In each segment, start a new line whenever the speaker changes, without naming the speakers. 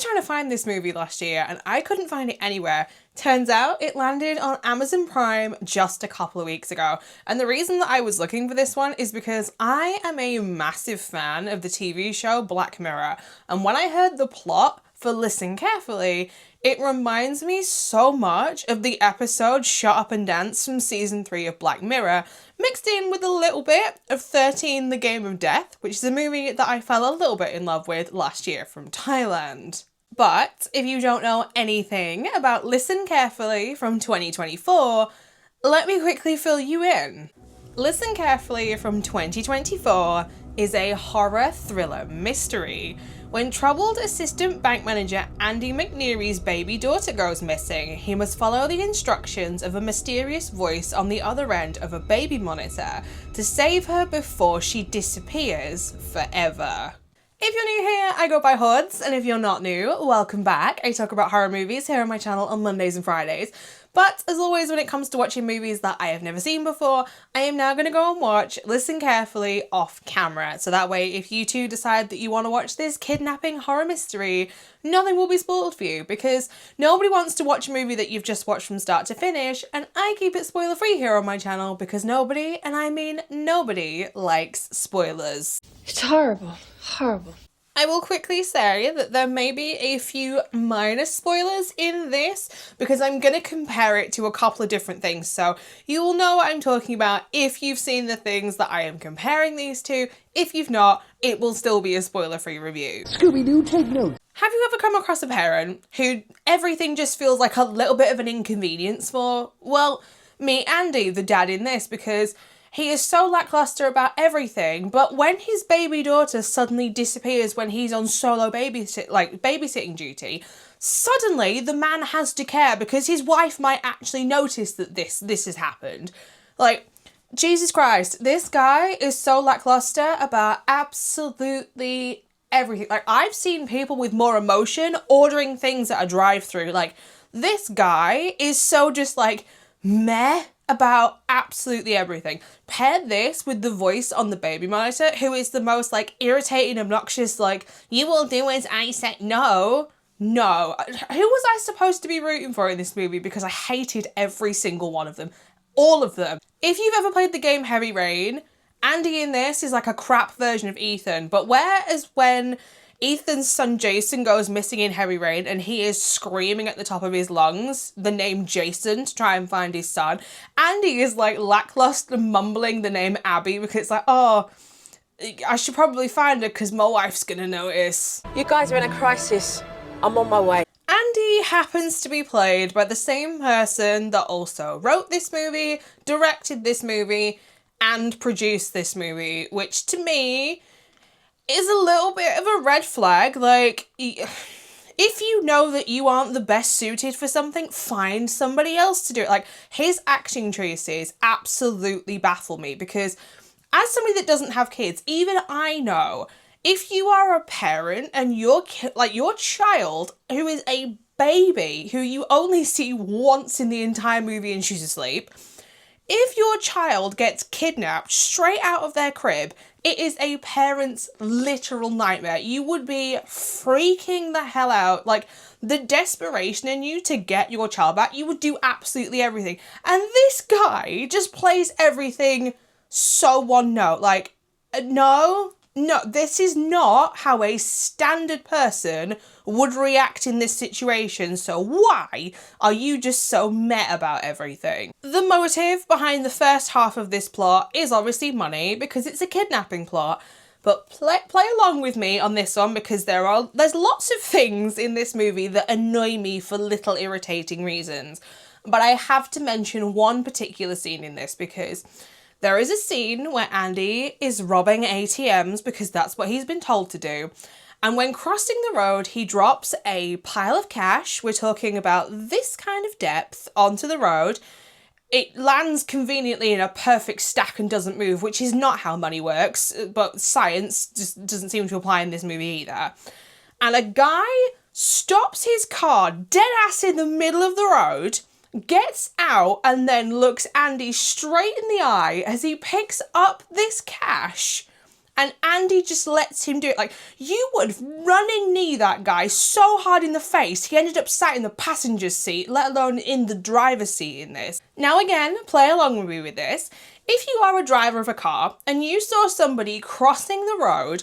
trying to find this movie last year and I couldn't find it anywhere. Turns out it landed on Amazon Prime just a couple of weeks ago. And the reason that I was looking for this one is because I am a massive fan of the TV show Black Mirror. And when I heard the plot for Listen Carefully, it reminds me so much of the episode Shut Up and Dance from season 3 of Black Mirror, mixed in with a little bit of 13 The Game of Death, which is a movie that I fell a little bit in love with last year from Thailand. But if you don't know anything about Listen Carefully from 2024, let me quickly fill you in. Listen Carefully from 2024 is a horror thriller mystery. When troubled assistant bank manager Andy McNeary's baby daughter goes missing, he must follow the instructions of a mysterious voice on the other end of a baby monitor to save her before she disappears forever. If you're new here, I go by Hordes, and if you're not new, welcome back. I talk about horror movies here on my channel on Mondays and Fridays. But as always, when it comes to watching movies that I have never seen before, I am now going to go and watch Listen Carefully off camera. So that way, if you two decide that you want to watch this kidnapping horror mystery, nothing will be spoiled for you, because nobody wants to watch a movie that you've just watched from start to finish, and I keep it spoiler free here on my channel because nobody, and I mean nobody, likes spoilers.
It's horrible. Horrible.
I will quickly say that there may be a few minor spoilers in this because I'm going to compare it to a couple of different things, so you will know what I'm talking about if you've seen the things that I am comparing these to. If you've not, it will still be a spoiler-free review.
Scooby-Doo, take note.
Have you ever come across a parent who everything just feels like a little bit of an inconvenience for? Well, meet Andy, the dad in this, because he is so lackluster about everything, but when his baby daughter suddenly disappears when he's on solo babysitting duty, suddenly the man has to care because his wife might actually notice that this has happened. Like, Jesus Christ, this guy is so lackluster about absolutely everything. Like, I've seen people with more emotion ordering things at a drive-thru. Like, this guy is so just like meh about absolutely everything. Pair this with the voice on the baby monitor, who is the most like irritating, obnoxious, like, you will do as I say. No. Who was I supposed to be rooting for in this movie? Because I hated every single one of them. All of them. If you've ever played the game Heavy Rain, Andy in this is like a crap version of Ethan, but whereas when Ethan's son Jason goes missing in Heavy Rain and he is screaming at the top of his lungs the name Jason to try and find his son, Andy is like lackluster mumbling the name Abby because it's like, oh, I should probably find her because my wife's gonna notice.
You guys are in a crisis. I'm on my way.
Andy happens to be played by the same person that also wrote this movie, directed this movie, and produced this movie, which to me is a little bit of a red flag. Like, if you know that you aren't the best suited for something, find somebody else to do it. Like, his acting choices absolutely baffle me because as somebody that doesn't have kids, even I know, if you are a parent and your child, who is a baby, who you only see once in the entire movie and she's asleep, if your child gets kidnapped straight out of their crib, it is a parent's literal nightmare. You would be freaking the hell out. Like, the desperation in you to get your child back, you would do absolutely everything. And this guy just plays everything so one note. Like, no, this is not how a standard person would react in this situation, so why are you just so meh about everything? The motive behind the first half of this plot is obviously money, because it's a kidnapping plot, but play along with me on this one because there's lots of things in this movie that annoy me for little irritating reasons. But I have to mention one particular scene in this because there is a scene where Andy is robbing ATMs because that's what he's been told to do. And when crossing the road, he drops a pile of cash, we're talking about this kind of depth, onto the road. It lands conveniently in a perfect stack and doesn't move, which is not how money works, but science just doesn't seem to apply in this movie either. And a guy stops his car dead ass in the middle of the road, gets out, and then looks Andy straight in the eye as he picks up this cash And Andy just lets him do it. Like, you would running knee that guy so hard in the face, he ended up sat in the passenger seat, let alone in the driver's seat in this. Now again, play along with me with this. If you are a driver of a car and you saw somebody crossing the road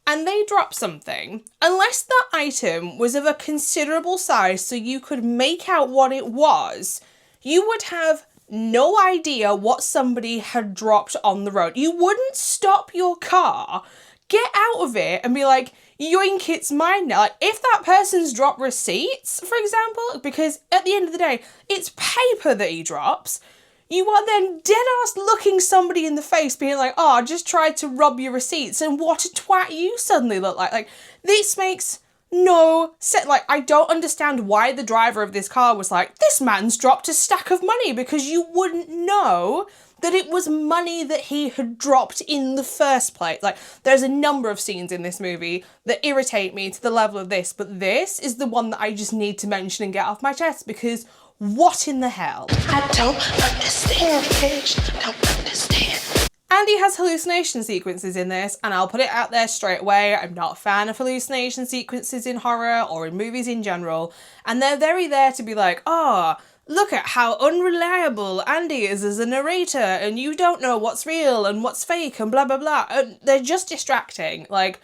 and they drop something, unless that item was of a considerable size so you could make out what it was, you would have no idea what somebody had dropped on the road. You wouldn't stop your car, get out of it and be like, yoink, it's mine now. Like, if that person's dropped receipts, for example, because at the end of the day, it's paper that he drops, you are then dead-ass looking somebody in the face being like, oh, I just tried to rob your receipts and what a twat you suddenly look like. Like, this makes no sense. Like, I don't understand why the driver of this car was like, this man's dropped a stack of money, because you wouldn't know that it was money that he had dropped in the first place. Like, there's a number of scenes in this movie that irritate me to the level of this, but this is the one that I just need to mention and get off my chest, because what in the hell?
I don't understand, Paige. I don't understand.
Andy has hallucination sequences in this, and I'll put it out there straight away, I'm not a fan of hallucination sequences in horror or in movies in general, and they're very there to be like, oh, look at how unreliable Andy is as a narrator, and you don't know what's real and what's fake and blah blah blah, and they're just distracting. Like,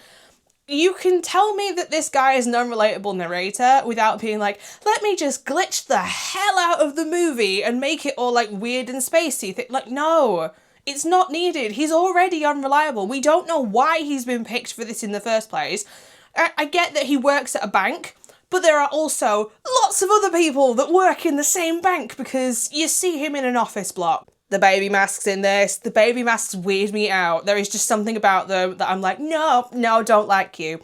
you can tell me that this guy is an unrelatable narrator without being like, let me just glitch the hell out of the movie and make it all like weird and spacey. Like, no. It's not needed. He's already unreliable. We don't know why he's been picked for this in the first place. I get that he works at a bank, but there are also lots of other people that work in the same bank because you see him in an office block. The baby masks in this, the baby masks weird me out. There is just something about them that I'm like, no, don't like you.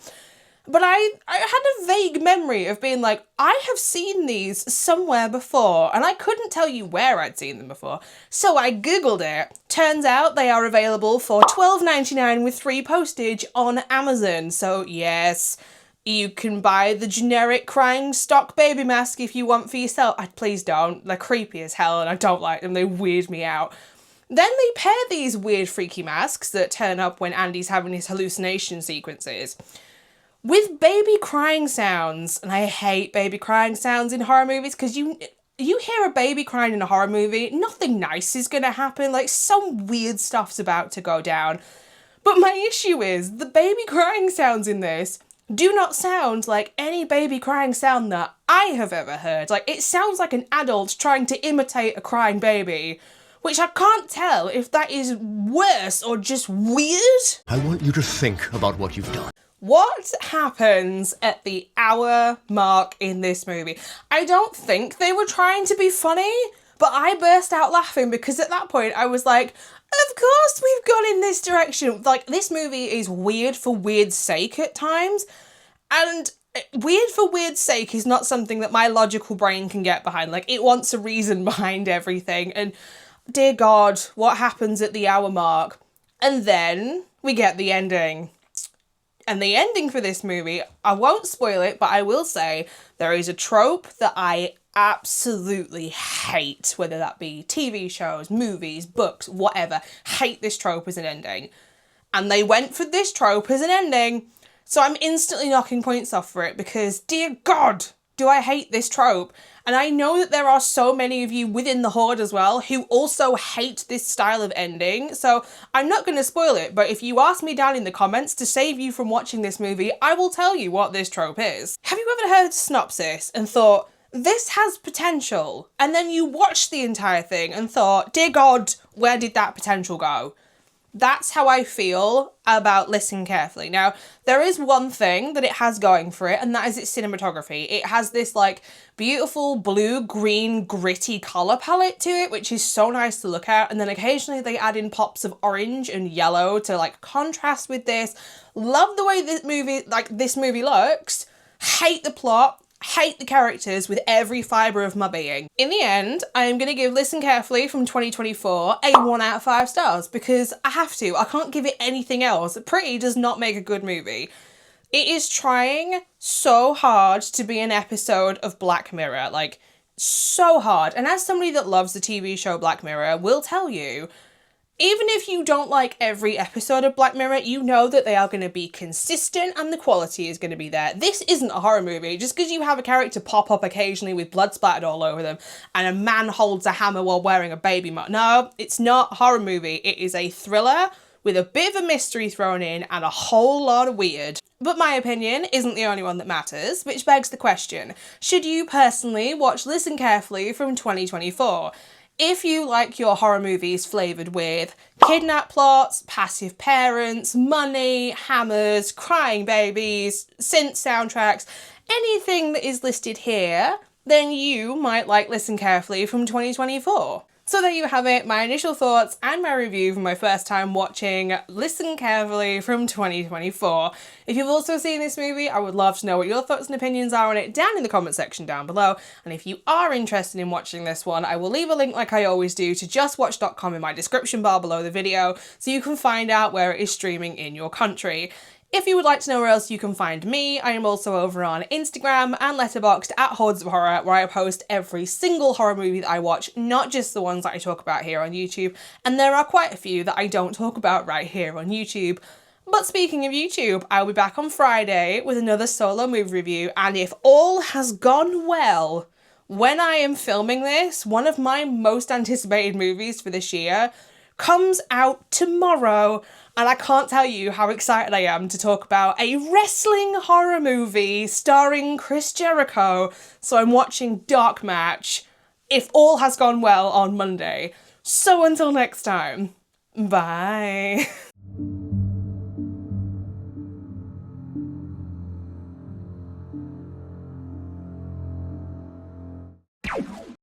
But I had a vague memory of being like, I have seen these somewhere before, and I couldn't tell you where I'd seen them before. So I googled it. Turns out they are available for $12.99 with free postage on Amazon. So yes, you can buy the generic crying stock baby mask if you want for yourself. Please don't. They're creepy as hell and I don't like them. They weird me out. Then they pair these weird freaky masks that turn up when Andy's having his hallucination sequences with baby crying sounds. And I hate baby crying sounds in horror movies because you hear a baby crying in a horror movie, nothing nice is going to happen. Like, some weird stuff's about to go down. But my issue is the baby crying sounds in this do not sound like any baby crying sound that I have ever heard. Like, it sounds like an adult trying to imitate a crying baby, which I can't tell if that is worse or just weird.
I want you to think about what you've done.
What happens at the hour mark in this movie? I don't think they were trying to be funny, but I burst out laughing because at that point I was like, of course we've gone in this direction. Like, this movie is weird for weird's sake at times, and weird for weird's sake is not something that my logical brain can get behind. Like, it wants a reason behind everything, and dear God, what happens at the hour mark? And then we get the ending. And the ending for this movie, I won't spoil it, but I will say there is a trope that I absolutely hate, whether that be TV shows, movies, books, whatever. Hate this trope as an ending. And they went for this trope as an ending, so I'm instantly knocking points off for it because, dear God, do I hate this trope. And I know that there are so many of you within the Horde as well who also hate this style of ending, so I'm not going to spoil it, but if you ask me down in the comments to save you from watching this movie, I will tell you what this trope is. Have you ever heard a synopsis and thought, this has potential, and then you watched the entire thing and thought, dear God, where did that potential go? That's how I feel about Listen Carefully. Now, there is one thing that it has going for it, and that is its cinematography. It has this, like, beautiful blue-green gritty colour palette to it, which is so nice to look at, and then occasionally they add in pops of orange and yellow to, like, contrast with this. Love the way this movie looks. Hate the plot. Hate the characters with every fibre of my being. In the end, I am going to give Listen Carefully from 2024 a 1 out of 5 stars because I have to. I can't give it anything else. Pretty does not make a good movie. It is trying so hard to be an episode of Black Mirror, like, so hard. And as somebody that loves the TV show Black Mirror will tell you, Even if you don't like every episode of Black Mirror, you know that they are going to be consistent and the quality is going to be there. This isn't a horror movie. Just because you have a character pop up occasionally with blood splattered all over them and a man holds a hammer while wearing a baby mask. No, it's not a horror movie. It is a thriller with a bit of a mystery thrown in and a whole lot of weird. But my opinion isn't the only one that matters, which begs the question, should you personally watch Listen Carefully from 2024? If you like your horror movies flavoured with kidnap plots, passive parents, money, hammers, crying babies, synth soundtracks, anything that is listed here, then you might like Listen Carefully from 2024. So there you have it, my initial thoughts and my review from my first time watching Listen Carefully from 2024. If you've also seen this movie, I would love to know what your thoughts and opinions are on it down in the comment section down below. And if you are interested in watching this one, I will leave a link like I always do to justwatch.com in my description bar below the video so you can find out where it is streaming in your country. If you would like to know where else you can find me, I am also over on Instagram and Letterboxd at HordesOfHorror, where I post every single horror movie that I watch, not just the ones that I talk about here on YouTube, and there are quite a few that I don't talk about right here on YouTube. But speaking of YouTube, I'll be back on Friday with another solo movie review, and if all has gone well, when I am filming this, one of my most anticipated movies for this year comes out tomorrow, and I can't tell you how excited I am to talk about a wrestling horror movie starring Chris Jericho. So I'm watching Dark Match, if all has gone well, on Monday. So until next time, bye.